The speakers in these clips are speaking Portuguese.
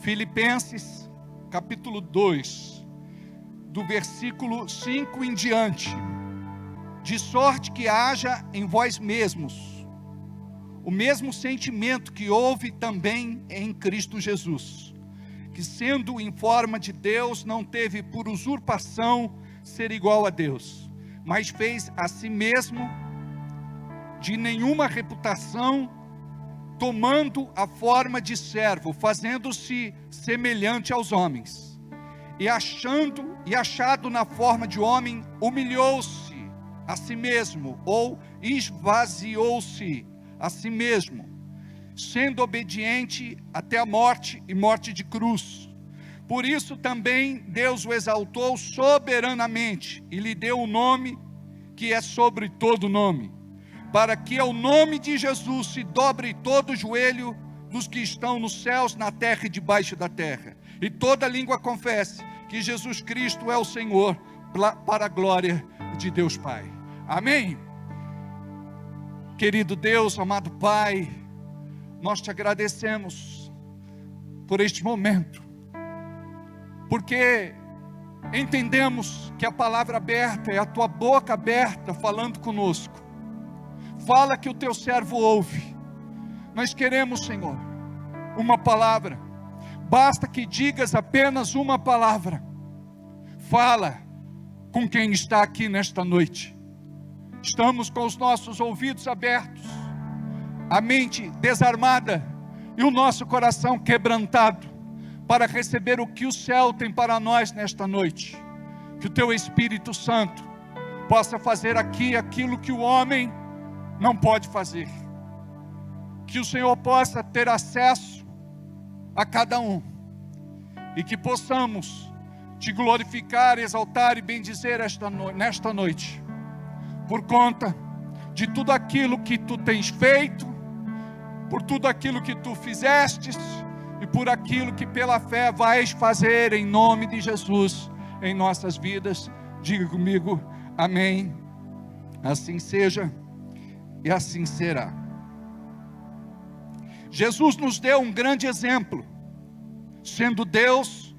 Filipenses, capítulo 2, do versículo 5 em diante. De sorte que haja em vós mesmos o mesmo sentimento que houve também em Cristo Jesus, que sendo em forma de Deus, não teve por usurpação ser igual a Deus, mas fez a si mesmo de nenhuma reputação, tomando a forma de servo, fazendo-se semelhante aos homens, e achado na forma de homem, humilhou-se a si mesmo, ou esvaziou-se a si mesmo, sendo obediente até a morte e morte de cruz. Por isso também Deus o exaltou soberanamente e lhe deu o nome que é sobre todo nome, para que ao nome de Jesus se dobre todo o joelho dos que estão nos céus, na terra e debaixo da terra, e toda língua confesse que Jesus Cristo é o Senhor, para a glória de Deus Pai. Amém? Querido Deus, amado Pai, nós te agradecemos por este momento, porque entendemos que a palavra aberta é a tua boca aberta falando conosco. Fala que o teu servo ouve. Nós queremos, Senhor, uma palavra. Basta que digas apenas uma palavra. Fala com quem está aqui nesta noite. Estamos com os nossos ouvidos abertos, a mente desarmada e o nosso coração quebrantado, para receber o que o céu tem para nós nesta noite. Que o teu Espírito Santo possa fazer aqui aquilo que o homem não pode fazer. Que o Senhor possa ter acesso a cada um, e que possamos te glorificar, exaltar e bendizer nesta noite, por conta de tudo aquilo que tu tens feito, por tudo aquilo que tu fizestes, e por aquilo que pela fé vais fazer em nome de Jesus em nossas vidas. Diga comigo, amém. Assim seja e assim será. Jesus nos deu um grande exemplo. Sendo Deus,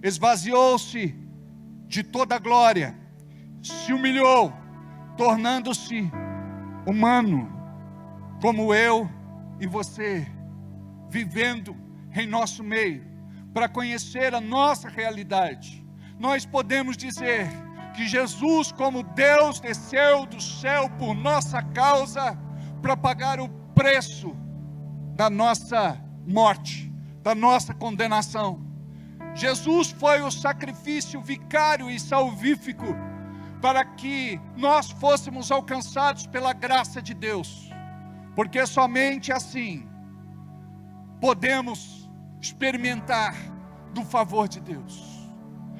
esvaziou-se de toda a glória, se humilhou, tornando-se humano, como eu e você, vivendo em nosso meio, para conhecer a nossa realidade. Nós podemos dizer que Jesus, como Deus, desceu do céu por nossa causa, para pagar o preço da nossa morte, da nossa condenação. Jesus foi o sacrifício vicário e salvífico, para que nós fôssemos alcançados pela graça de Deus, porque somente assim podemos experimentar do favor de Deus.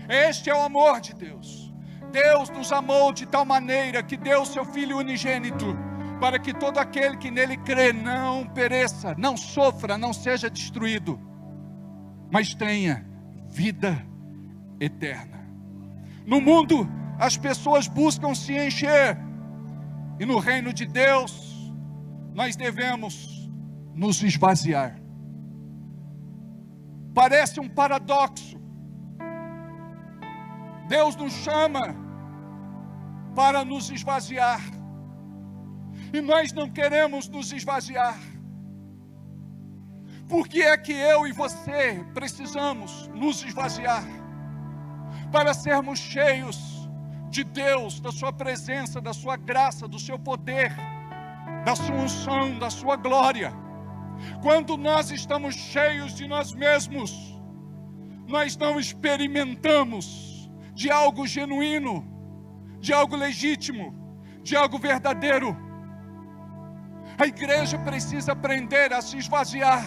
Este é o amor de Deus. Deus nos amou de tal maneira que deu seu Filho unigênito, para que todo aquele que nele crê não pereça, não sofra, não seja destruído, mas tenha vida eterna. No mundo, as pessoas buscam se encher, e no reino de Deus, nós devemos nos esvaziar. Parece um paradoxo. Deus nos chama para nos esvaziar, e nós não queremos nos esvaziar. Por que é que eu e você precisamos nos esvaziar? Para sermos cheios de Deus, da sua presença, da sua graça, do seu poder, da sua unção, da sua glória. Quando nós estamos cheios de nós mesmos, nós não experimentamos de algo genuíno, de algo legítimo, de algo verdadeiro. A igreja precisa aprender a se esvaziar.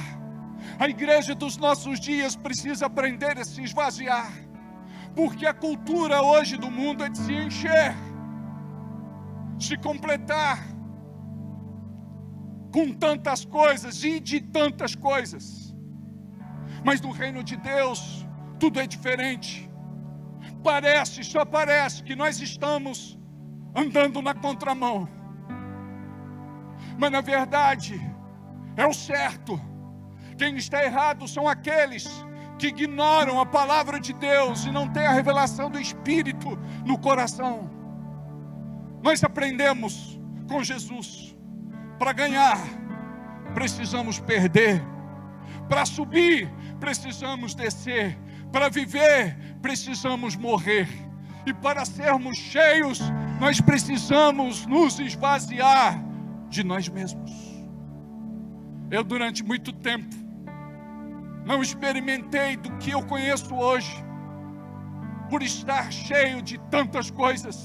A igreja dos nossos dias precisa aprender a se esvaziar, porque a cultura hoje do mundo é de se encher, se completar com tantas coisas e de tantas coisas. Mas no reino de Deus tudo é diferente. Só parece que nós estamos andando na contramão, mas na verdade é o certo. Quem está errado são aqueles que ignoram a palavra de Deus e não têm a revelação do Espírito no coração. Nós aprendemos com Jesus: para ganhar, precisamos perder. Para subir, precisamos descer. Para viver, precisamos morrer. E para sermos cheios, nós precisamos nos esvaziar de nós mesmos. Eu, durante muito tempo, não experimentei do que eu conheço hoje, por estar cheio de tantas coisas,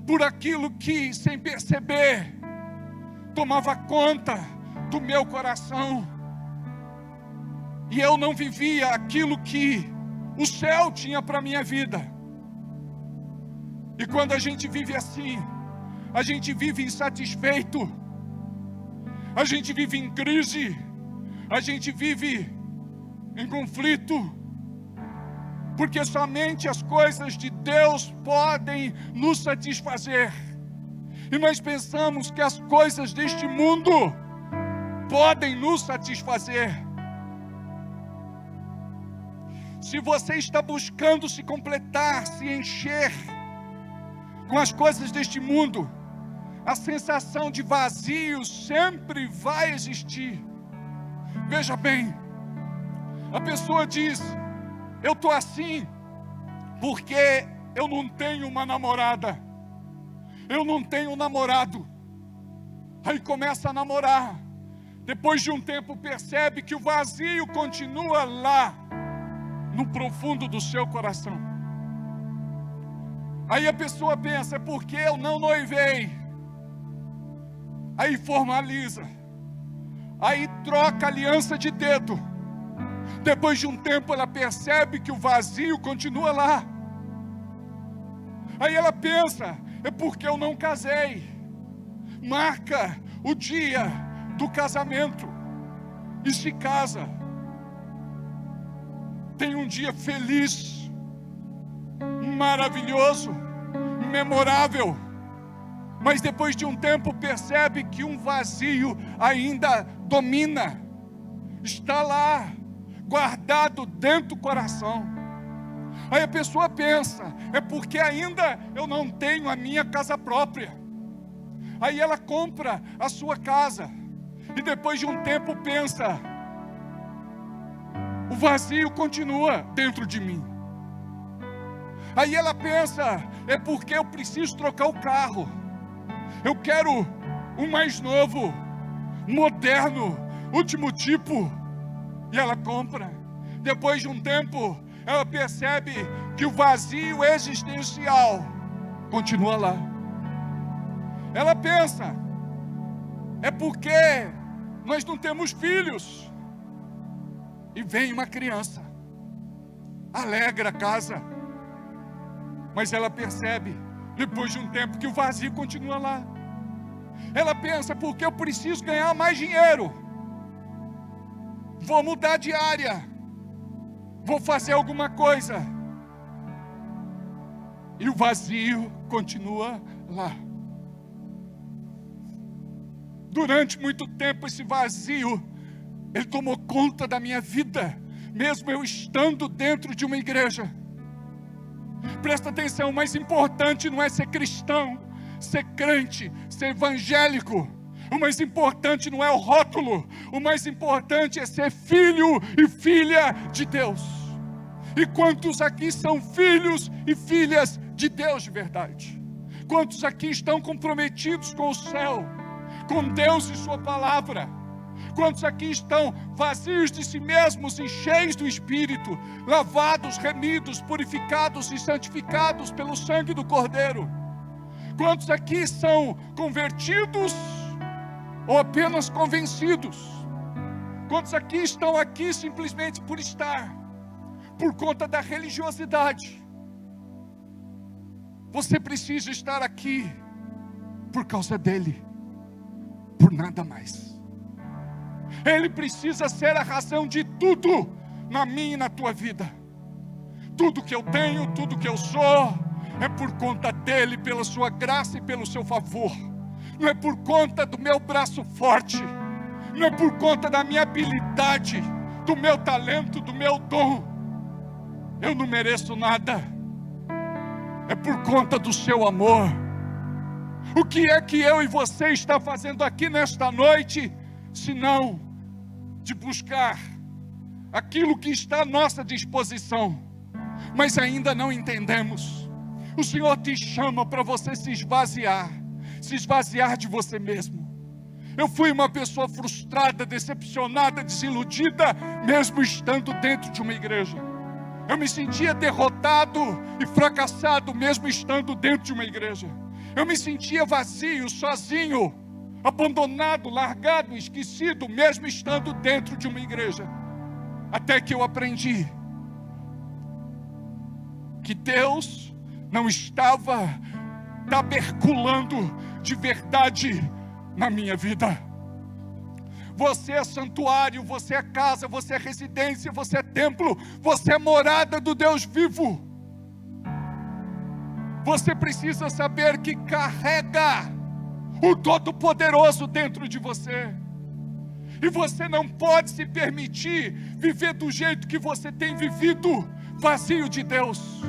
por aquilo que, sem perceber, tomava conta do meu coração, e eu não vivia aquilo que o céu tinha para a minha vida. E quando a gente vive assim, a gente vive insatisfeito, a gente vive em crise, a gente vive em conflito, porque somente as coisas de Deus podem nos satisfazer. E nós pensamos que as coisas deste mundo podem nos satisfazer. Se você está buscando se completar, se encher com as coisas deste mundo, a sensação de vazio sempre vai existir. Veja bem, a pessoa diz: eu estou assim porque eu não tenho uma namorada, eu não tenho um namorado. Aí começa a namorar, depois de um tempo percebe que o vazio continua lá, no profundo do seu coração. Aí a pessoa pensa: é porque eu não noivei. Aí formaliza, aí troca a aliança de dedo. Depois de um tempo ela percebe que o vazio continua lá. Aí ela pensa: é porque eu não casei. Marca o dia do casamento e se casa. Tem um dia feliz, maravilhoso, memorável. Mas depois de um tempo percebe que um vazio ainda domina. Está lá, guardado dentro do coração. Aí a pessoa pensa: é porque ainda eu não tenho a minha casa própria. Aí ela compra a sua casa. E depois de um tempo pensa: o vazio continua dentro de mim. Aí ela pensa: é porque eu preciso trocar o carro. Eu quero um mais novo, moderno, último tipo. E ela compra. Depois de um tempo, ela percebe que o vazio existencial continua lá. Ela pensa: é porque nós não temos filhos. E vem uma criança, alegra a casa. Mas ela percebe, depois de um tempo, que o vazio continua lá. Ela pensa: porque eu preciso ganhar mais dinheiro, vou mudar de área, vou fazer alguma coisa. E o vazio continua lá. Durante muito tempo esse vazio, ele tomou conta da minha vida, mesmo eu estando dentro de uma igreja. Presta atenção, o mais importante não é ser cristão, ser crente, ser evangélico. O mais importante não é o rótulo. O mais importante é ser filho e filha de Deus. E quantos aqui são filhos e filhas de Deus de verdade? Quantos aqui estão comprometidos com o céu, com Deus e sua palavra? Quantos aqui estão vazios de si mesmos e cheios do Espírito, lavados, remidos, purificados e santificados pelo sangue do Cordeiro? Quantos aqui são convertidos ou apenas convencidos? Quantos aqui estão aqui simplesmente por estar, por conta da religiosidade? Você precisa estar aqui por causa dele, por nada mais. Ele precisa ser a razão de tudo na minha e na tua vida. Tudo que eu tenho, tudo que eu sou, é por conta dele, pela sua graça e pelo seu favor. Não é por conta do meu braço forte, não é por conta da minha habilidade, do meu talento, do meu dom. Eu não mereço nada. É por conta do seu amor. O que é que eu e você está fazendo aqui nesta noite, senão de buscar aquilo que está à nossa disposição, mas ainda não entendemos. O Senhor te chama para você se esvaziar de você mesmo. Eu fui uma pessoa frustrada, decepcionada, desiludida, mesmo estando dentro de uma igreja. Eu me sentia derrotado e fracassado, mesmo estando dentro de uma igreja. Eu me sentia vazio, sozinho, abandonado, largado, esquecido, mesmo estando dentro de uma igreja. Até que eu aprendi que Deus não estava taberculando de verdade na minha vida. Você é santuário, você é casa, você é residência, você é templo, você é morada do Deus vivo. Você precisa saber que carrega o Todo-Poderoso dentro de você. E você não pode se permitir viver do jeito que você tem vivido, vazio de Deus.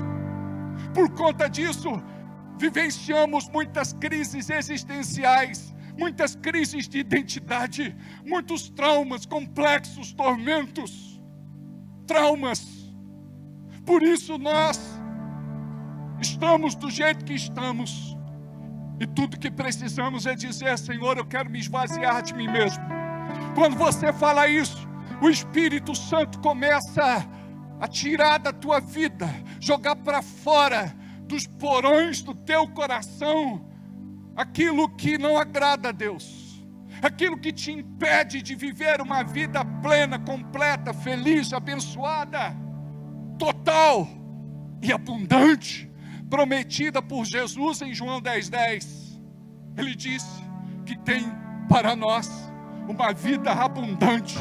Por conta disso, vivenciamos muitas crises existenciais, muitas crises de identidade, muitos traumas, complexos, tormentos, traumas. Por isso nós estamos do jeito que estamos. E tudo que precisamos é dizer: Senhor, eu quero me esvaziar de mim mesmo. Quando você fala isso, o Espírito Santo começa a tirar da tua vida, jogar para fora dos porões do teu coração aquilo que não agrada a Deus, aquilo que te impede de viver uma vida plena, completa, feliz, abençoada, total e abundante, prometida por Jesus em João 10:10. Ele disse que tem para nós uma vida abundante.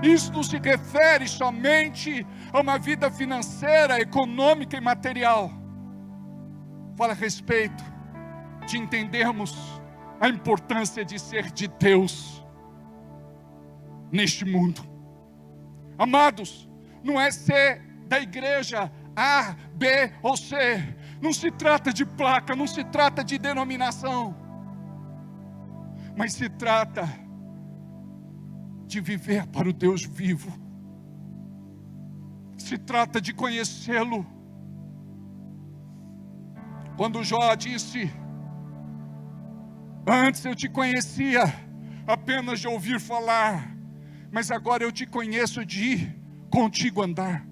Isso não se refere somente a uma vida financeira, econômica e material. Fala a respeito de entendermos a importância de ser de Deus neste mundo. Amados, não é ser da igreja A, B ou C. Não se trata de placa, não se trata de denominação, mas se trata de viver para o Deus vivo. Se trata de conhecê-lo. Quando Jó disse: antes eu te conhecia apenas de ouvir falar, mas agora eu te conheço de ir contigo andar.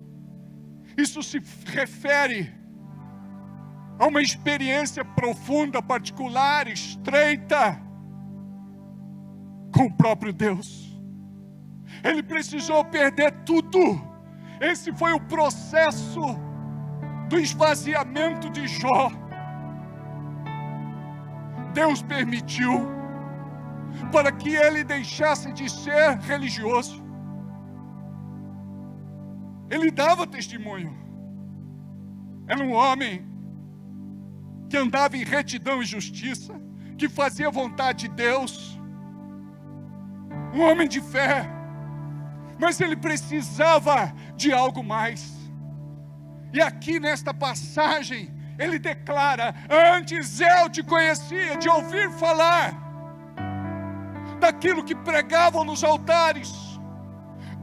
Isso se refere a uma experiência profunda, particular, estreita com o próprio Deus. Ele precisou perder tudo. Esse foi o processo do esvaziamento de Jó. Deus permitiu para que ele deixasse de ser religioso. Ele dava testemunho. Era um homem que andava em retidão e justiça, que fazia a vontade de Deus, um homem de fé, mas ele precisava de algo mais. E aqui nesta passagem ele declara: antes eu te conhecia de ouvir falar, daquilo que pregavam nos altares,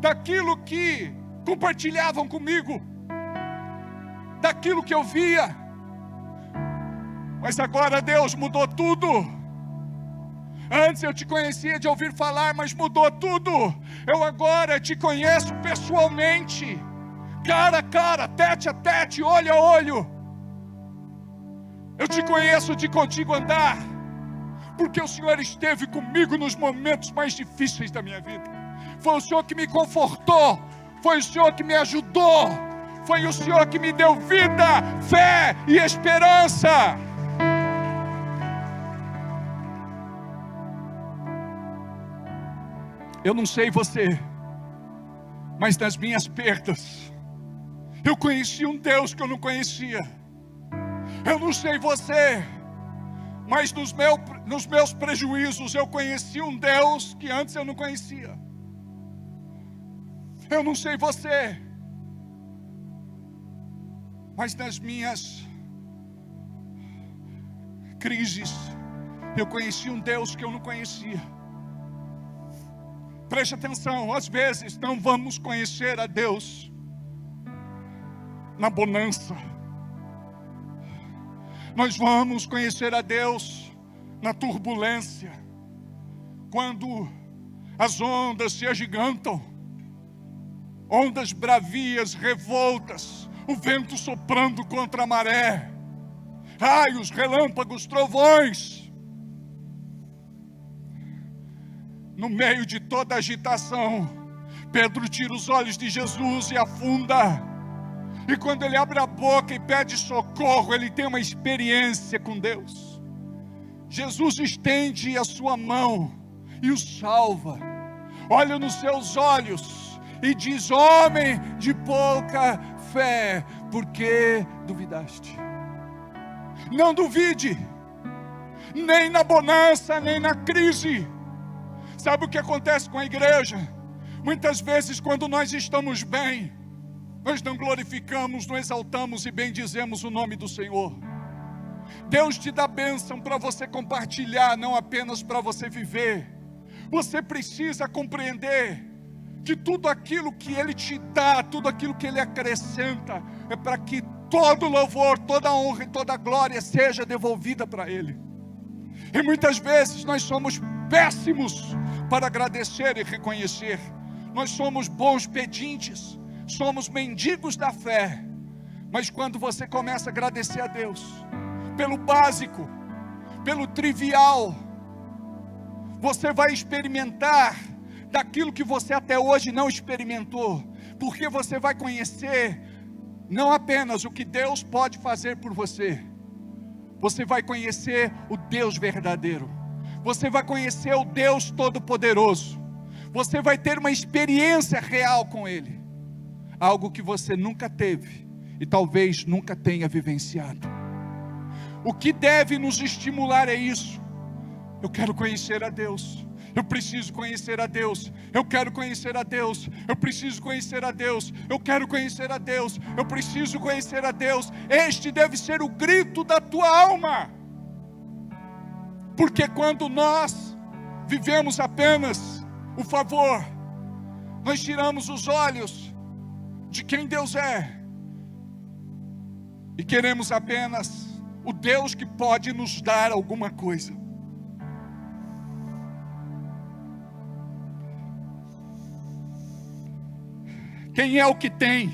daquilo que compartilhavam comigo, daquilo que eu via. Mas agora Deus mudou tudo. Antes eu te conhecia de ouvir falar, mas mudou tudo. Eu agora te conheço pessoalmente, cara a cara, tete a tete, olho a olho. Eu te conheço de contigo andar, porque o Senhor esteve comigo nos momentos mais difíceis da minha vida. Foi o Senhor que me confortou, foi o Senhor que me ajudou, foi o Senhor que me deu vida, fé e esperança. Eu não sei você, mas nas minhas perdas, eu conheci um Deus que eu não conhecia. Eu não sei você, mas nos meus prejuízos eu conheci um Deus que antes eu não conhecia. Eu não sei você, mas nas minhas crises, eu conheci um Deus que eu não conhecia. Preste atenção, às vezes não vamos conhecer a Deus na bonança. Nós vamos conhecer a Deus na turbulência, quando as ondas se agigantam, ondas bravias, revoltas, o vento soprando contra a maré, raios, relâmpagos, trovões. No meio de toda a agitação, Pedro tira os olhos de Jesus e afunda. E quando ele abre a boca e pede socorro, ele tem uma experiência com Deus. Jesus estende a sua mão e o salva. Olha nos seus olhos e diz: homem de pouca fé, por que duvidaste? Não duvide, nem na bonança, nem na crise. Sabe o que acontece com a igreja? Muitas vezes, quando nós estamos bem, nós não glorificamos, não exaltamos e bendizemos o nome do Senhor. Deus te dá bênção para você compartilhar, não apenas para você viver. Você precisa compreender que tudo aquilo que Ele te dá, tudo aquilo que Ele acrescenta, é para que todo louvor, toda honra e toda glória seja devolvida para Ele. E muitas vezes nós somos péssimos para agradecer e reconhecer. Nós somos bons pedintes, somos mendigos da fé. Mas quando você começa a agradecer a Deus pelo básico, pelo trivial, você vai experimentar daquilo que você até hoje não experimentou, porque você vai conhecer não apenas o que Deus pode fazer por você, você vai conhecer o Deus verdadeiro, você vai conhecer o Deus Todo-Poderoso, você vai ter uma experiência real com Ele, algo que você nunca teve e talvez nunca tenha vivenciado. O que deve nos estimular é isso. Eu quero conhecer a Deus, eu preciso conhecer a Deus, eu quero conhecer a Deus, eu preciso conhecer a Deus, eu quero conhecer a Deus, eu preciso conhecer a Deus. Este deve ser o grito da tua alma, porque quando nós vivemos apenas o favor, nós tiramos os olhos de quem Deus é e queremos apenas o Deus que pode nos dar alguma coisa. Quem é o que tem,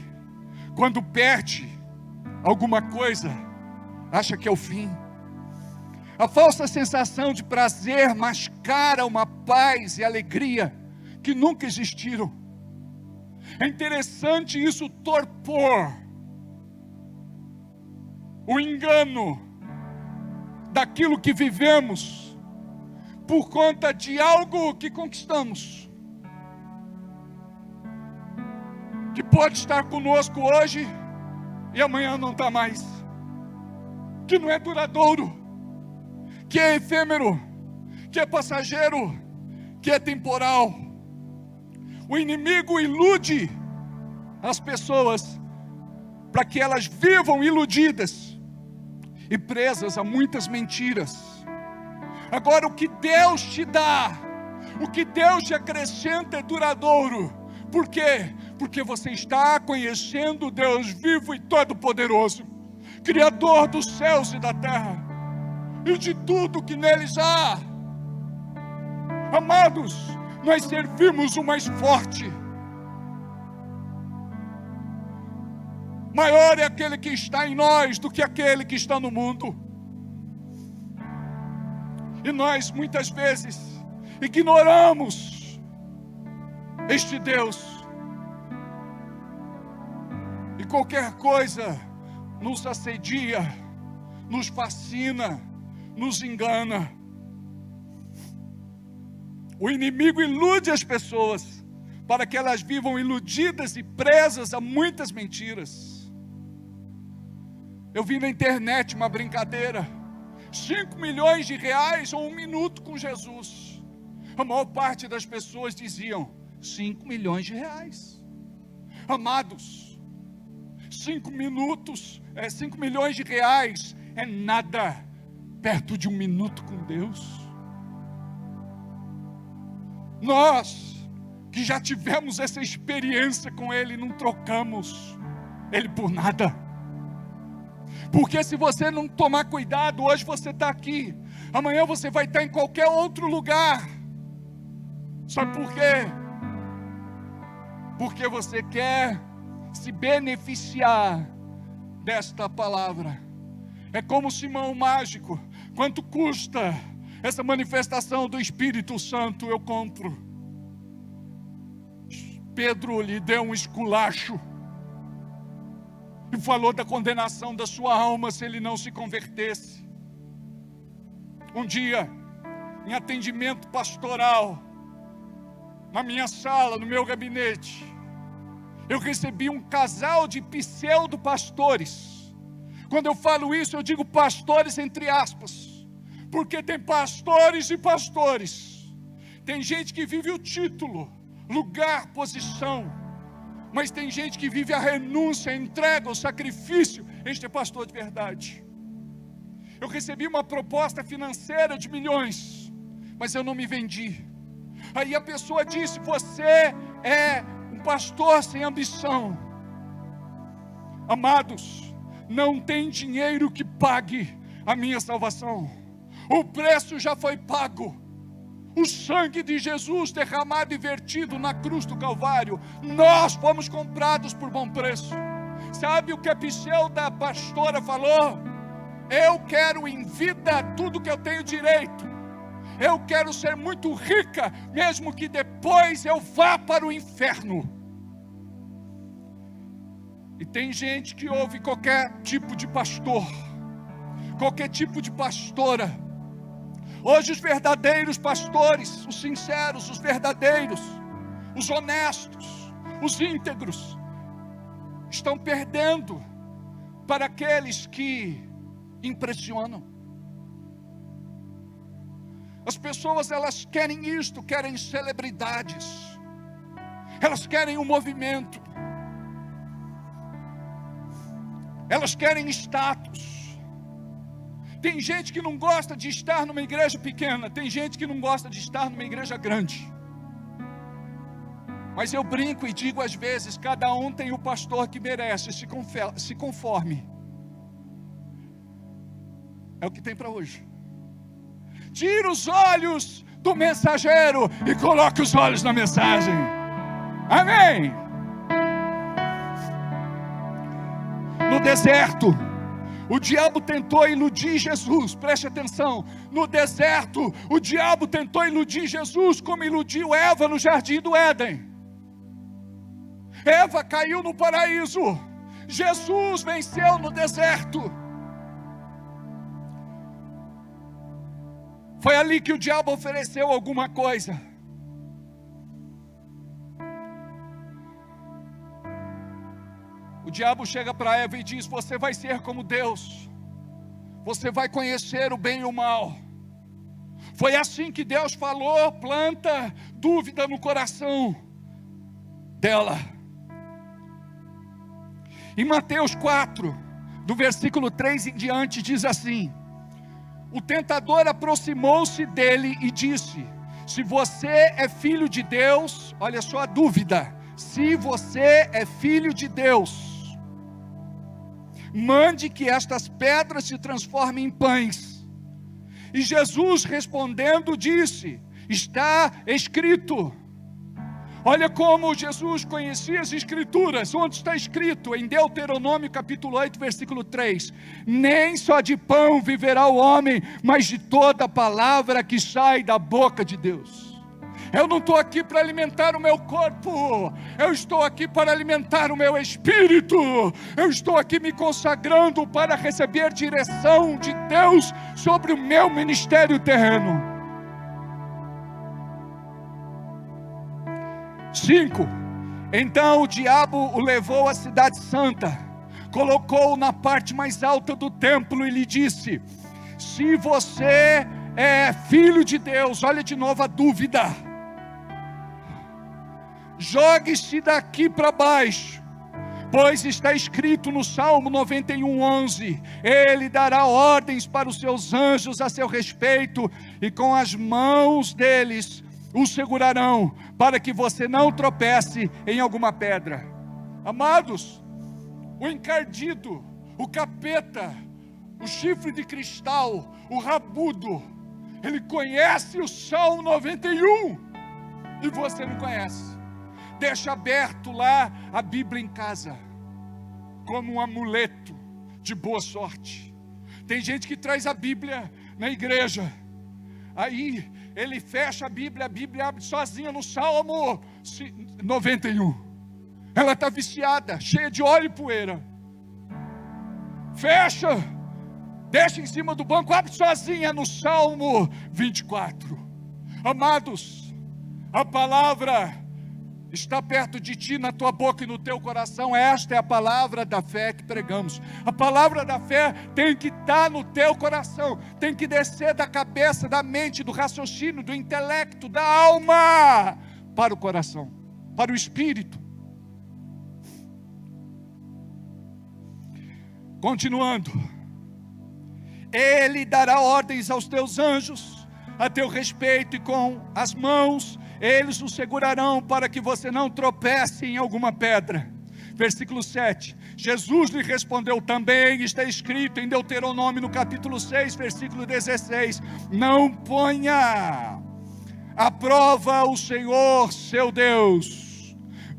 quando perde alguma coisa, acha que é o fim? A falsa sensação de prazer mascara uma paz e alegria que nunca existiram. É interessante isso torpor o engano daquilo que vivemos por conta de algo que conquistamos, que pode estar conosco hoje e amanhã não está mais, que não é duradouro, que é efêmero, que é passageiro, que é temporal. O inimigo ilude as pessoas para que elas vivam iludidas e presas a muitas mentiras. Agora, o que Deus te dá, o que Deus te acrescenta é duradouro. Por quê? Porque você está conhecendo o Deus vivo e todo-poderoso, Criador dos céus e da terra, e de tudo que neles há. Amados, nós servimos o mais forte. Maior é aquele que está em nós do que aquele que está no mundo. E nós muitas vezes ignoramos este Deus, e qualquer coisa nos assedia, nos fascina, nos engana. O inimigo ilude as pessoas para que elas vivam iludidas e presas a muitas mentiras. Eu vi na internet uma brincadeira: 5 milhões de reais ou 1 minuto com Jesus. A maior parte das pessoas diziam 5 milhões de reais. Amados, 5 milhões de reais é nada perto de 1 minuto com Deus. Nós que já tivemos essa experiência com Ele, não trocamos Ele por nada. Porque se você não tomar cuidado, hoje você está aqui, amanhã você vai estar em qualquer outro lugar. Sabe por quê? Porque você quer se beneficiar desta palavra. É como Simão mágico. Quanto custa essa manifestação do Espírito Santo? Eu compro. Pedro lhe deu um esculacho e falou da condenação da sua alma se ele não se convertesse. Um dia, em atendimento pastoral, na minha sala, no meu gabinete, eu recebi um casal de pseudo-pastores. Quando eu falo isso, eu digo pastores entre aspas, porque tem pastores e pastores. Tem gente que vive o título, lugar, posição, mas tem gente que vive a renúncia, a entrega, o sacrifício. Este é pastor de verdade. Eu recebi uma proposta financeira de milhões, mas eu não me vendi. Aí a pessoa disse: você é um pastor sem ambição. Amados, não tem dinheiro que pague a minha salvação. O preço já foi pago. O sangue de Jesus derramado e vertido na cruz do Calvário, nós fomos comprados por bom preço. Sabe o que a pseudo pastora falou? Eu quero em vida tudo que eu tenho direito. Eu quero ser muito rica, mesmo que depois eu vá para o inferno. E tem gente que ouve qualquer tipo de pastor, qualquer tipo de pastora. Hoje os verdadeiros pastores, os sinceros, os verdadeiros, os honestos, os íntegros, estão perdendo para aqueles que impressionam. As pessoas, elas querem isto, querem celebridades, elas querem um movimento, elas querem status. Tem gente que não gosta de estar numa igreja pequena, tem gente que não gosta de estar numa igreja grande. Mas eu brinco e digo às vezes, cada um tem o pastor que merece, se conforme. É o que tem para hoje. Tira os olhos do mensageiro e coloque os olhos na mensagem. Amém. No deserto, o diabo tentou iludir Jesus. Preste atenção. No deserto, o diabo tentou iludir Jesus, como iludiu Eva no jardim do Éden. Eva caiu no paraíso, Jesus venceu no deserto. Foi ali que o diabo ofereceu alguma coisa. O diabo chega para Eva e diz: você vai ser como Deus, você vai conhecer o bem e o mal. Foi assim que Deus falou, planta dúvida no coração dela. Em Mateus 4, do versículo 3 em diante, diz assim: o tentador aproximou-se dele e disse: se você é filho de Deus, olha só a dúvida, se você é filho de Deus, mande que estas pedras se transformem em pães. E Jesus respondendo disse: está escrito. Olha como Jesus conhecia as escrituras. Onde está escrito? Em Deuteronômio capítulo 8, versículo 3: nem só de pão viverá o homem, mas de toda palavra que sai da boca de Deus. Eu não estou aqui para alimentar o meu corpo, eu estou aqui para alimentar o meu espírito. Eu estou aqui me consagrando para receber direção de Deus sobre o meu ministério terreno. 5. Então o diabo o levou à cidade santa, colocou-o na parte mais alta do templo e lhe disse: se você é filho de Deus, olha de novo a dúvida. jogue-se daqui para baixo, pois está escrito no Salmo 91:11, Ele dará ordens para os seus anjos a seu respeito, e com as mãos deles o segurarão, para que você não tropece em alguma pedra. Amados, o encardido, o capeta, o chifre de cristal, o rabudo, ele conhece o Salmo 91, e você não conhece. Deixa aberto lá a Bíblia em casa, como um amuleto de boa sorte. Tem gente que traz a Bíblia na igreja, aí ele fecha a Bíblia abre sozinha no Salmo 91. Ela está viciada, cheia de óleo e poeira. Fecha, deixa em cima do banco, abre sozinha no Salmo 24. Amados, a palavra está perto de ti, na tua boca e no teu coração. Esta é a palavra da fé que pregamos. A palavra da fé tem que estar no teu coração, tem que descer da cabeça, da mente, do raciocínio, do intelecto, da alma, para o coração, para o espírito. Continuando, Ele dará ordens aos teus anjos a teu respeito, e com as mãos eles o segurarão, para que você não tropece em alguma pedra. Versículo 7, Jesus lhe respondeu: também está escrito em Deuteronômio, no capítulo 6, versículo 16, não ponha à prova o Senhor seu Deus.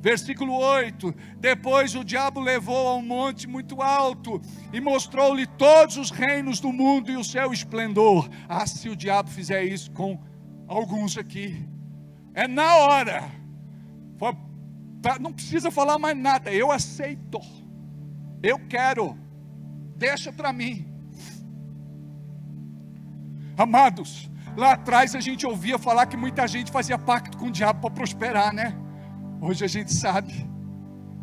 Versículo 8, depois o diabo levou a um monte muito alto, e mostrou-lhe todos os reinos do mundo e o seu esplendor. Ah, se o diabo fizer isso com alguns aqui, é na hora, não precisa falar mais nada, eu aceito, eu quero, deixa para mim. Amados, lá atrás a gente ouvia falar que muita gente fazia pacto com o diabo para prosperar, né? Hoje a gente sabe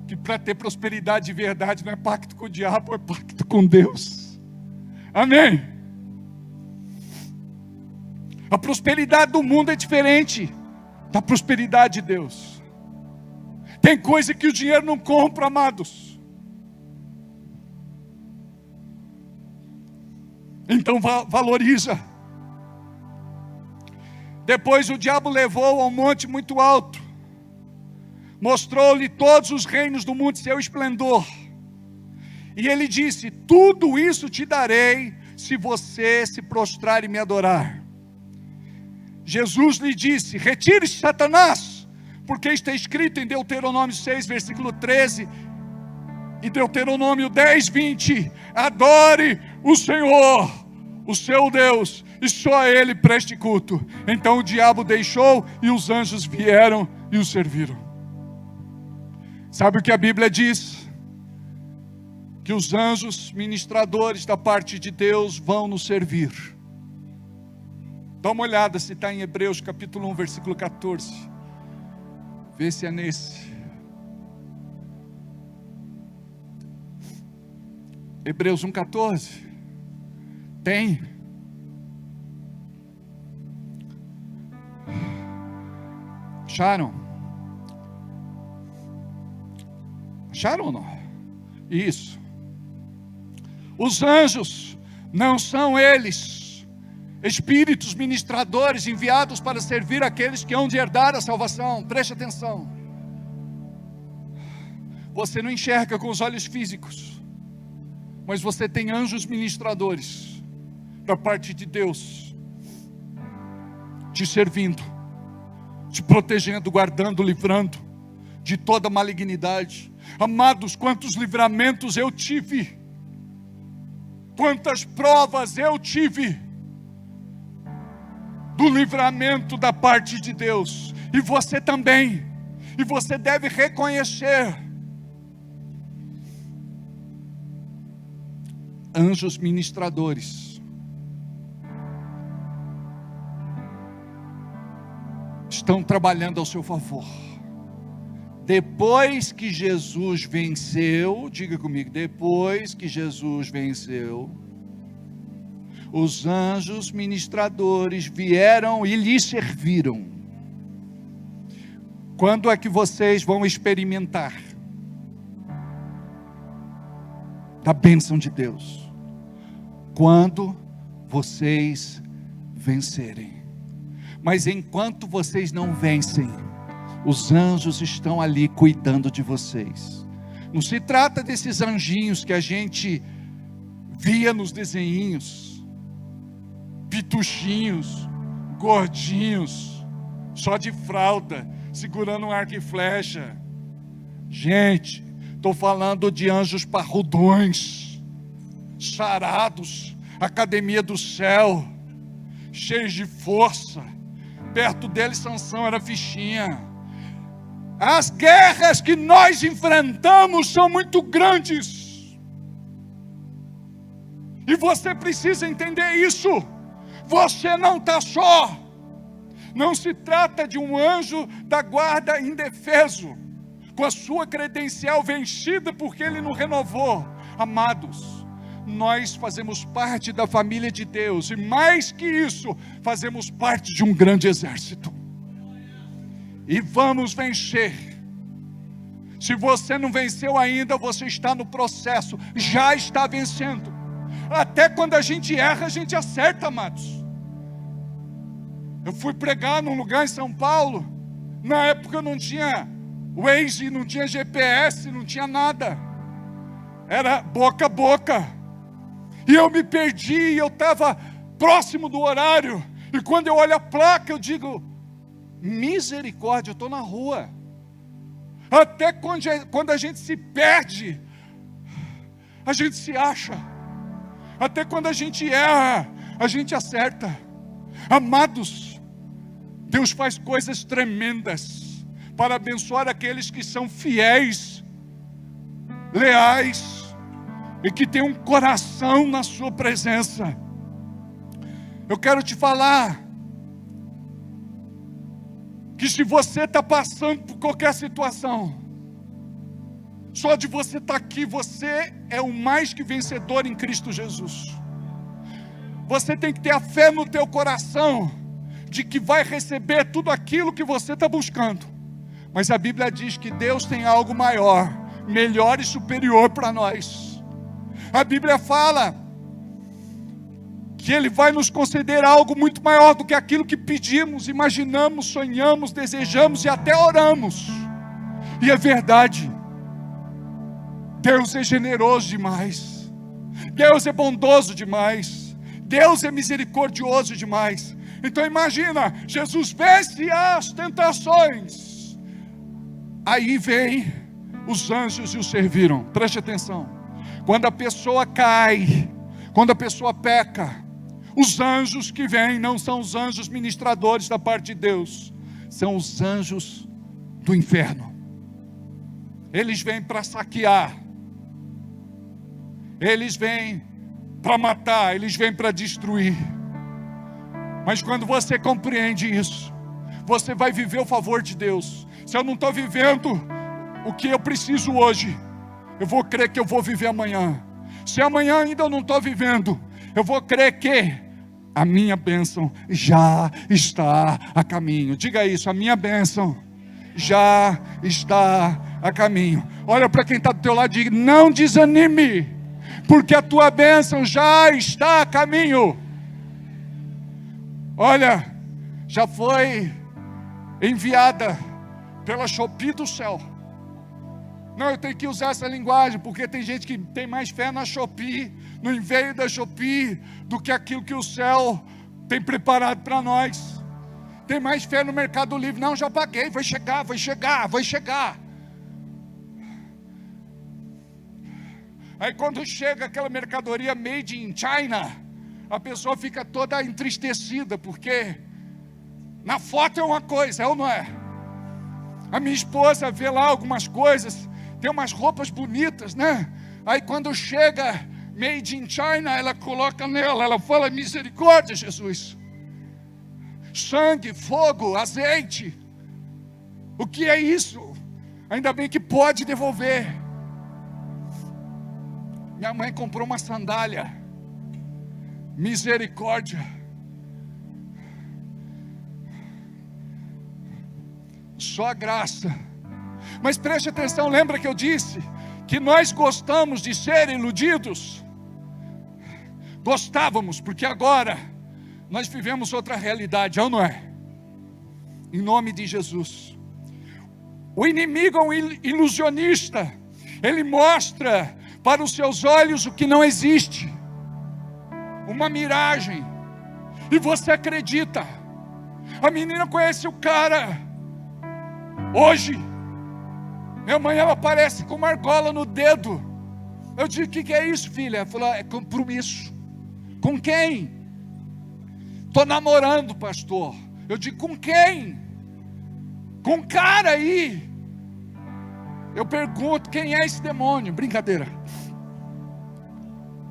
que para ter prosperidade de verdade não é pacto com o diabo, é pacto com Deus. Amém? A prosperidade do mundo é diferente da prosperidade de Deus. Tem coisa que o dinheiro não compra, amados. Então valoriza. Depois o diabo levou a um monte muito alto, mostrou-lhe todos os reinos do mundo e seu esplendor, e ele disse: tudo isso te darei, se você se prostrar e me adorar. Jesus lhe disse: retire-se, Satanás, porque está escrito em Deuteronômio 6, versículo 13, e Deuteronômio 10, 20, adore o Senhor, o seu Deus, e só a Ele preste culto. Então o diabo deixou, e os anjos vieram e o serviram. Sabe o que a Bíblia diz? Que os anjos ministradores da parte de Deus vão nos servir. Dá uma olhada se está em Hebreus capítulo 1, versículo 14. Vê se é nesse. Hebreus 1, 14. Tem. Acharam? Acharam ou não? Isso. Os anjos não são eles espíritos ministradores enviados para servir aqueles que hão de herdar a salvação. Preste atenção. Você não enxerga com os olhos físicos, mas você tem anjos ministradores da parte de Deus, te servindo, te protegendo, guardando, livrando de toda malignidade. Amados, quantos livramentos eu tive, quantas provas eu tive do livramento da parte de Deus, e você também, e você deve reconhecer. Anjos ministradores estão trabalhando ao seu favor. Depois que Jesus venceu, diga comigo, depois que Jesus venceu, os anjos ministradores vieram e lhe serviram. Quando é que vocês vão experimentar da bênção de Deus? Quando vocês vencerem. Mas enquanto vocês não vencem, os anjos estão ali cuidando de vocês. Não se trata desses anjinhos que a gente via nos desenhinhos, pituchinhos, gordinhos, só de fralda, segurando um arco e flecha. Gente, estou falando de anjos parrudões, sarados, academia do céu, cheios de força. Perto deles Sansão era fichinha. As guerras que nós enfrentamos são muito grandes, e você precisa entender isso. Você não está só. Não se trata de um anjo da guarda indefeso, com a sua credencial vencida porque ele não renovou. Amados, nós fazemos parte da família de Deus, e mais que isso, fazemos parte de um grande exército, e vamos vencer. Se você não venceu ainda, você está no processo, já está vencendo. Até quando a gente erra, a gente acerta, amados. Eu fui pregar num lugar em São Paulo, na época não tinha Waze, não tinha GPS, não tinha nada, era boca a boca, e eu me perdi, e eu estava próximo do horário, e quando eu olho a placa, eu digo, misericórdia, eu estou na rua. Até quando a gente se perde, a gente se acha. Até quando a gente erra, a gente acerta. Amados, Deus faz coisas tremendas para abençoar aqueles que são fiéis, leais e que têm um coração na sua presença. Eu quero te falar que se você está passando por qualquer situação, só de você estar aqui, você é o mais que vencedor em Cristo Jesus. Você tem que ter a fé no teu coração, de que vai receber tudo aquilo que você está buscando. Mas a Bíblia diz que Deus tem algo maior, melhor e superior para nós. A Bíblia fala que Ele vai nos conceder algo muito maior do que aquilo que pedimos, imaginamos, sonhamos, desejamos e até oramos. E é verdade. Deus é generoso demais. Deus é bondoso demais. Deus é misericordioso demais. Então imagina, Jesus vence as tentações. Aí vem os anjos e o serviram. Preste atenção. Quando a pessoa cai, quando a pessoa peca, os anjos que vêm não são os anjos ministradores da parte de Deus, são os anjos do inferno. Eles vêm para saquear, eles vêm para matar, eles vêm para destruir. Mas quando você compreende isso, você vai viver o favor de Deus. Se eu não estou vivendo o que eu preciso hoje, eu vou crer que eu vou viver amanhã. Se amanhã ainda eu não estou vivendo, eu vou crer que a minha bênção já está a caminho. Diga isso, a minha bênção já está a caminho. Olha para quem está do teu lado e diga, não desanime, porque a tua bênção já está a caminho. Olha, já foi enviada pela Shopee do céu. Não, eu tenho que usar essa linguagem, porque tem gente que tem mais fé na Shopee, no envio da Shopee, do que aquilo que o céu tem preparado para nós. Tem mais fé no Mercado Livre. Não, já paguei, vai chegar, vai chegar, vai chegar. Aí quando chega aquela mercadoria made in China, a pessoa fica toda entristecida, porque na foto é uma coisa, é ou não é? A minha esposa vê lá algumas coisas, tem umas roupas bonitas, né? Aí quando chega made in China, ela coloca nela, ela fala, misericórdia, Jesus. Sangue, fogo, azeite. O que é isso? Ainda bem que pode devolver. Minha mãe comprou uma sandália. Misericórdia. só a graça. Mas preste atenção, lembra que eu disse que nós gostamos de ser iludidos? Gostávamos, porque agora nós vivemos outra realidade, é ou não é? Em nome de Jesus. O inimigo é um ilusionista. Ele mostra para os seus olhos o que não existe, uma miragem, e você acredita. A menina conhece o cara hoje, amanhã ela aparece com uma argola no dedo. Eu digo: o que é isso, filha? Ela falou: é compromisso. Com quem? Estou namorando, pastor. Eu digo: com quem? Com um cara aí. Eu pergunto: quem é esse demônio? Brincadeira.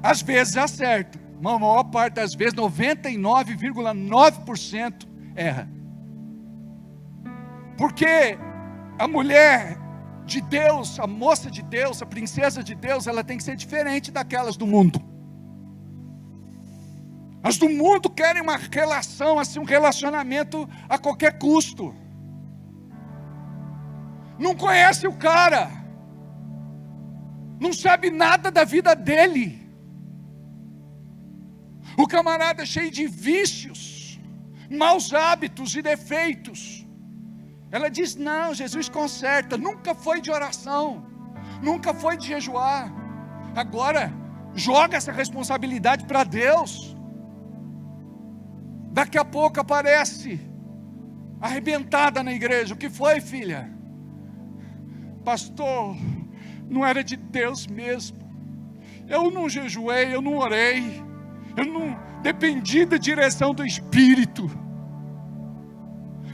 Às vezes acerta, mas a maior parte das vezes, 99,9% erra. Porque a mulher de Deus, a moça de Deus, a princesa de Deus, ela tem que ser diferente daquelas do mundo. As do mundo querem uma relação, assim, um relacionamento a qualquer custo. Não conhece o cara, não sabe nada da vida dele. O camarada é cheio de vícios, maus hábitos e defeitos. Ela diz: não, Jesus conserta. Nunca foi de oração, nunca foi de jejuar. Agora joga essa responsabilidade para Deus. Daqui a pouco aparece arrebentada na igreja. O que foi, filha? Pastor, não era de Deus mesmo. Eu não jejuei, eu não orei, eu não dependi da direção do Espírito.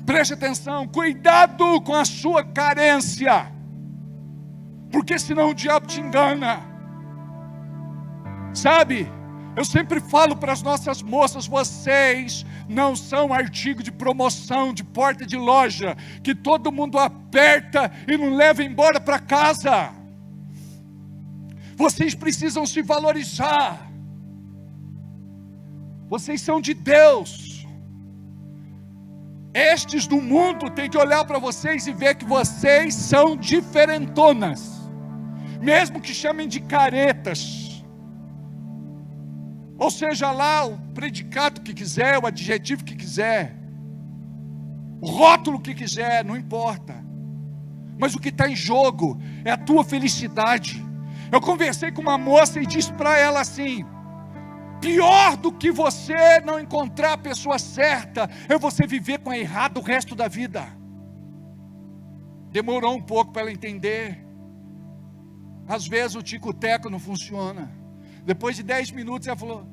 Preste atenção, cuidado com a sua carência, porque senão o diabo te engana. Sabe, eu sempre falo para as nossas moças: vocês não são artigo de promoção, de porta de loja, que todo mundo aperta e não leva embora para casa. Vocês precisam se valorizar. Vocês são de Deus. Estes do mundo têm que olhar para vocês e ver que vocês são diferentonas, mesmo que chamem de caretas. Ou seja lá o predicado que quiser, o adjetivo que quiser, o rótulo que quiser, não importa. Mas o que está em jogo é a tua felicidade. Eu conversei com uma moça e disse para ela assim: pior do que você não encontrar a pessoa certa é você viver com a errada o resto da vida. Demorou um pouco para ela entender. Às vezes o tico-teco não funciona. Depois de 10 minutos ela falou: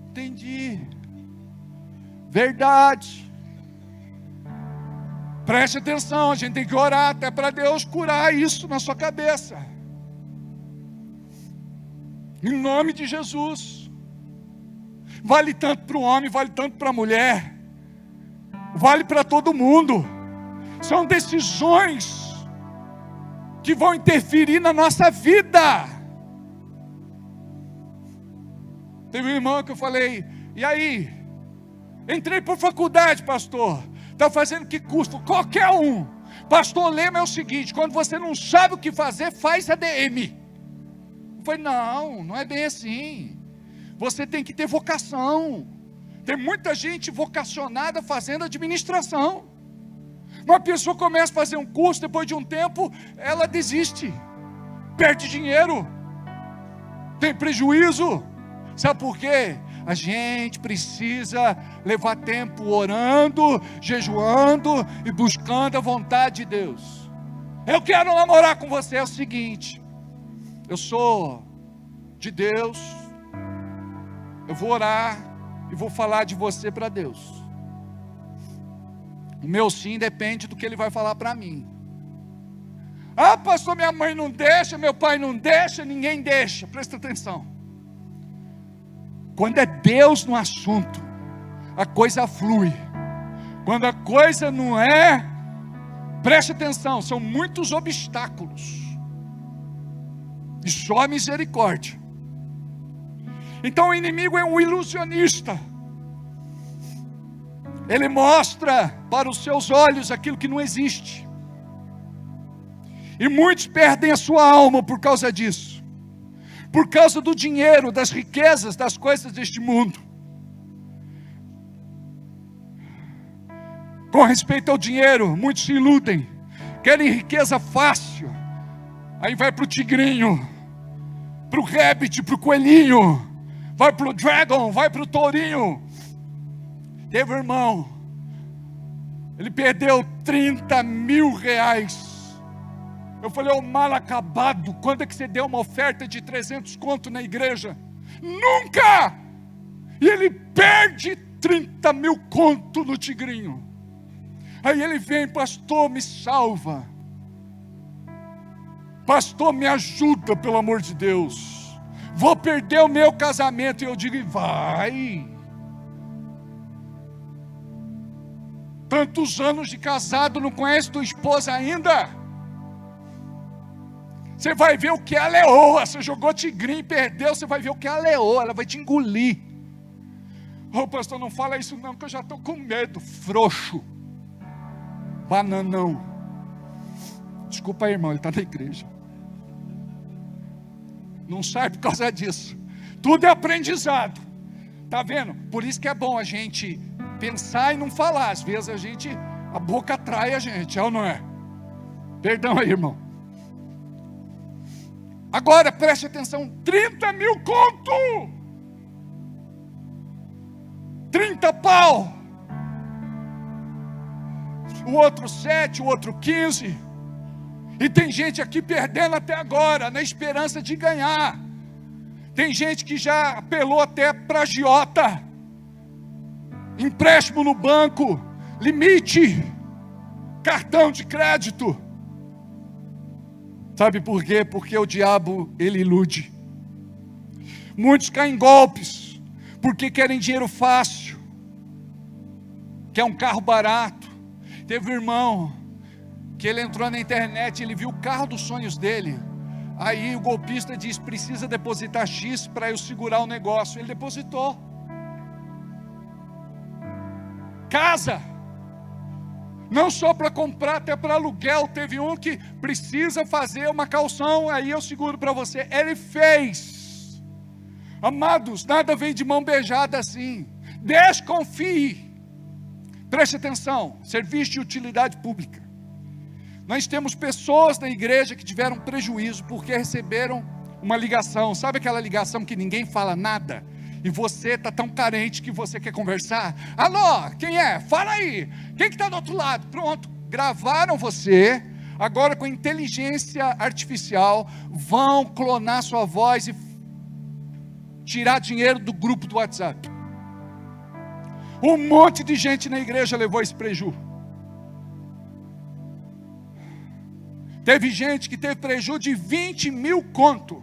entendi, verdade. Preste atenção, a gente tem que orar até para Deus curar isso na sua cabeça, em nome de Jesus. Vale tanto para o homem, vale tanto para a mulher, vale para todo mundo. São decisões que vão interferir na nossa vida. Teve um irmão que eu falei: e aí? Entrei por faculdade, pastor. Está fazendo que curso? Qualquer um. Pastor, o lema é o seguinte: quando você não sabe o que fazer, faz ADM. Eu falei: não é bem assim. Você tem que ter vocação. Tem muita gente vocacionada fazendo administração. Uma pessoa começa a fazer um curso, depois de um tempo, ela desiste. Perde dinheiro. Tem prejuízo. Sabe por quê? A gente precisa levar tempo orando, jejuando e buscando a vontade de Deus. Eu quero namorar com você. É o seguinte: eu sou de Deus, eu vou orar e vou falar de você para Deus. O meu sim depende do que Ele vai falar para mim. Ah, pastor, minha mãe não deixa, meu pai não deixa, ninguém deixa. Presta atenção. Quando é Deus no assunto, a coisa flui. Quando a coisa não é, preste atenção, são muitos obstáculos. E só a misericórdia. Então o inimigo é um ilusionista. Ele mostra para os seus olhos aquilo que não existe. E muitos perdem a sua alma por causa disso. Por causa do dinheiro, das riquezas, das coisas deste mundo. Com respeito ao dinheiro, muitos se iludem. Querem riqueza fácil. Aí vai para o tigrinho, para o rabbit, para o coelhinho, vai para o dragon, vai para o tourinho. Teve um irmão, ele perdeu 30 mil reais. Eu falei, ô mal acabado, quando é que você deu uma oferta de 300 conto na igreja? Nunca! E ele perde 30 mil conto no tigrinho. Aí ele vem, pastor, me salva. Pastor, me ajuda, pelo amor de Deus. Vou perder o meu casamento. E eu digo, vai. Tantos anos de casado, não conhece tua esposa ainda? Você vai ver o que é a leoa. Você jogou tigrinho e perdeu, você vai ver o que é a leoa. Ela vai te engolir. Ô pastor, não fala isso não, que eu já estou com medo. Frouxo. Bananão. Desculpa aí, irmão, ele está na igreja. Não sai por causa disso. Tudo é aprendizado. Está vendo? Por isso que é bom a gente pensar e não falar. Às vezes a boca atrai a gente, é ou não é? Perdão aí, irmão. Agora preste atenção, 30 mil conto. 30 pau. O outro 7, o outro 15. E tem gente aqui perdendo até agora, na esperança de ganhar. Tem gente que já apelou até para agiota. Empréstimo no banco, limite, cartão de crédito. Sabe por quê? Porque o diabo, ele ilude. Muitos caem em golpes, porque querem dinheiro fácil, quer um carro barato. Teve um irmão, que ele entrou na internet, ele viu o carro dos sonhos dele. Aí o golpista diz, precisa depositar X para eu segurar o negócio. Ele depositou. Casa. Não só para comprar, até para aluguel. Teve um que precisa fazer uma calção, aí eu seguro para você. Ele fez. Amados, nada vem de mão beijada assim. Desconfie. Preste atenção, serviço de utilidade pública. Nós temos pessoas na igreja que tiveram prejuízo porque receberam uma ligação. Sabe aquela ligação que ninguém fala nada? E você está tão carente que você quer conversar? Alô, quem é? Fala aí. Quem que está do outro lado? Pronto, gravaram você. Agora com inteligência artificial vão clonar sua voz e tirar dinheiro do grupo do WhatsApp. Um monte de gente na igreja levou esse prejuízo. Teve gente que teve prejuízo de 20 mil conto.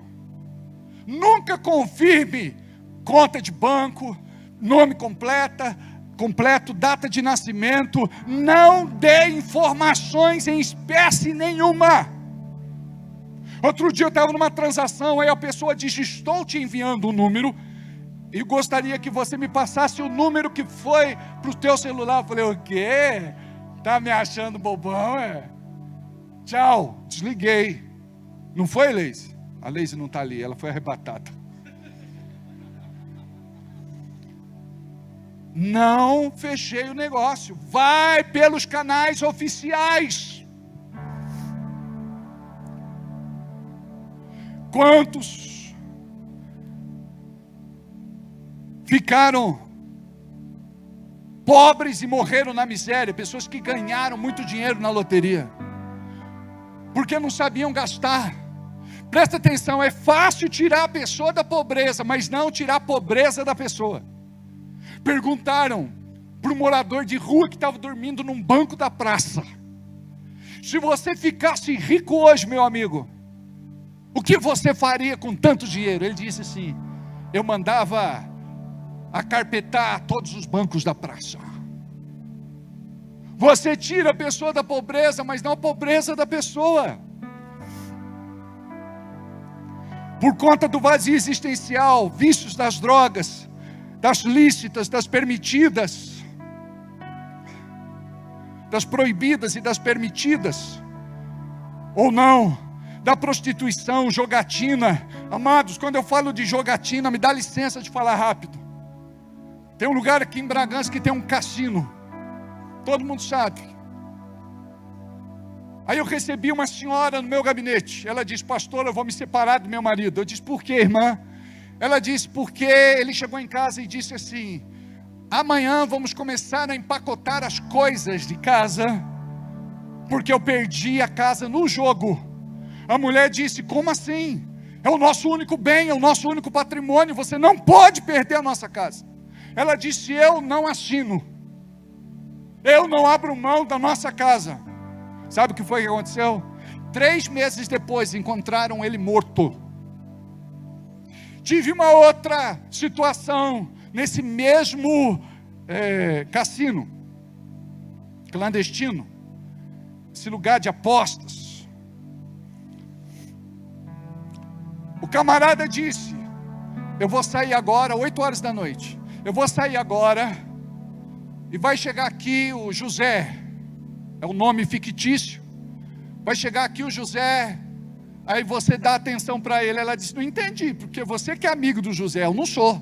Nunca confirme conta de banco, nome completo, data de nascimento. Não dê informações em espécie nenhuma. Outro dia eu estava numa transação, aí a pessoa disse, estou te enviando um número, e gostaria que você me passasse o número que foi para o teu celular. Eu falei, o quê? Está me achando bobão, é? Tchau, desliguei. Não foi, Leise? A Leise não está ali, ela foi arrebatada. Não fechei o negócio. Vai pelos canais oficiais. Quantos ficaram pobres e morreram na miséria? Pessoas que ganharam muito dinheiro na loteria, porque não sabiam gastar. Presta atenção, é fácil tirar a pessoa da pobreza, mas não tirar a pobreza da pessoa. Perguntaram para um morador de rua que estava dormindo num banco da praça, se você ficasse rico hoje, meu amigo, o que você faria com tanto dinheiro? Ele disse assim, eu mandava acarpetar todos os bancos da praça. Você tira a pessoa da pobreza, mas não a pobreza da pessoa. Por conta do vazio existencial, vícios das drogas, das lícitas, das permitidas, das proibidas e das permitidas, ou não, da prostituição, jogatina. Amados, quando eu falo de jogatina, me dá licença de falar rápido. Tem um lugar aqui em Bragança que tem um cassino, todo mundo sabe. Aí eu recebi uma senhora no meu gabinete, ela disse: pastor, eu vou me separar do meu marido. Eu disse: por quê, irmã? Ela disse: porque ele chegou em casa e disse assim: amanhã vamos começar a empacotar as coisas de casa, porque eu perdi a casa no jogo. A mulher disse: como assim? É o nosso único bem, é o nosso único patrimônio, você não pode perder a nossa casa. Ela disse: eu não assino, eu não abro mão da nossa casa. Sabe o que foi que aconteceu? 3 meses depois encontraram ele morto. Tive uma outra situação nesse mesmo cassino clandestino, esse lugar de apostas. O camarada disse: eu vou sair agora, 8 horas da noite. Eu vou sair agora e vai chegar aqui o José, é um nome fictício. Vai chegar aqui o José, aí você dá atenção para ele. Ela disse: não entendi, porque você que é amigo do José, eu não sou.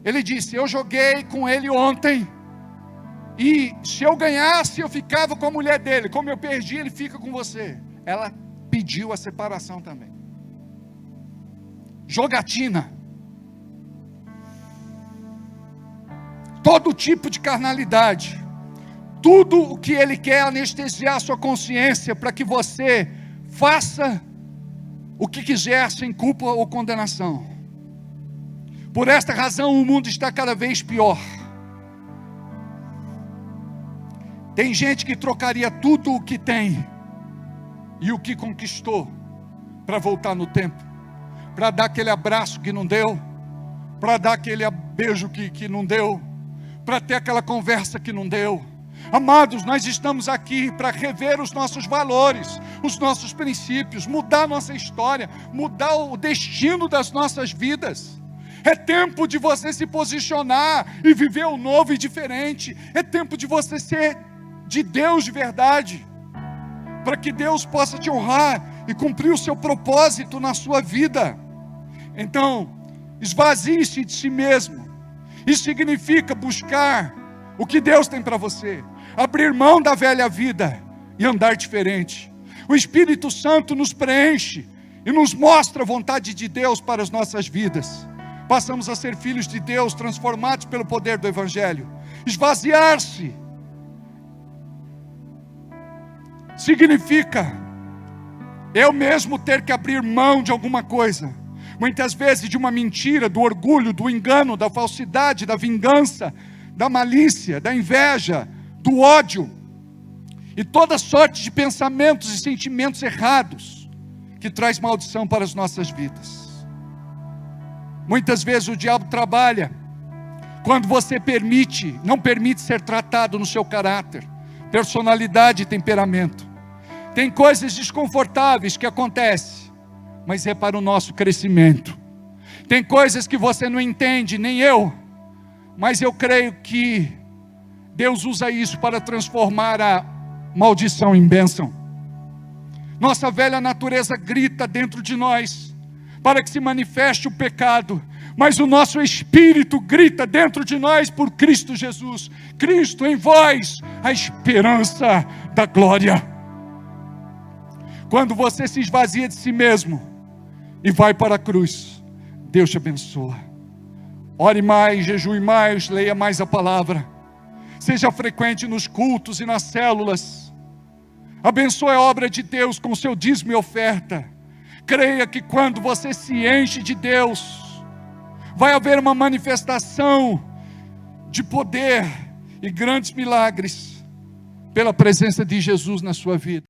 Ele disse: eu joguei com ele ontem, e se eu ganhasse eu ficava com a mulher dele, como eu perdi ele fica com você. Ela pediu a separação também. Jogatina, todo tipo de carnalidade, tudo o que ele quer é anestesiar a sua consciência, para que você faça o que quiser, sem culpa ou condenação. Por esta razão o mundo está cada vez pior. Tem gente que trocaria tudo o que tem e o que conquistou para voltar no tempo, para dar aquele abraço que não deu, para dar aquele beijo que não deu, para ter aquela conversa que não deu. Amados, nós estamos aqui para rever os nossos valores, os nossos princípios, mudar a nossa história, mudar o destino das nossas vidas. É tempo de você se posicionar e viver o novo e diferente. É tempo de você ser de Deus de verdade, para que Deus possa te honrar e cumprir o seu propósito na sua vida. Então, esvazie-se de si mesmo. Isso significa buscar o que Deus tem para você, abrir mão da velha vida e andar diferente. O Espírito Santo nos preenche e nos mostra a vontade de Deus para as nossas vidas. Passamos a ser filhos de Deus, transformados pelo poder do Evangelho. Esvaziar-se significa eu mesmo ter que abrir mão de alguma coisa, muitas vezes de uma mentira, do orgulho, do engano, da falsidade, da vingança, da malícia, da inveja, do ódio e toda sorte de pensamentos e sentimentos errados que traz maldição para as nossas vidas. Muitas vezes o diabo trabalha quando você não permite ser tratado no seu caráter, personalidade e temperamento. Tem coisas desconfortáveis que acontecem, mas é para o nosso crescimento. Tem coisas que você não entende, nem eu, mas eu creio que Deus usa isso para transformar a maldição em bênção. Nossa velha natureza grita dentro de nós para que se manifeste o pecado, mas o nosso espírito grita dentro de nós por Cristo Jesus. Cristo em vós, a esperança da glória. Quando você se esvazia de si mesmo e vai para a cruz, Deus te abençoa. Ore mais, jejue mais, leia mais a palavra. Seja frequente nos cultos e nas células. Abençoe a obra de Deus com o seu dízimo e oferta. Creia que quando você se enche de Deus, vai haver uma manifestação de poder e grandes milagres pela presença de Jesus na sua vida.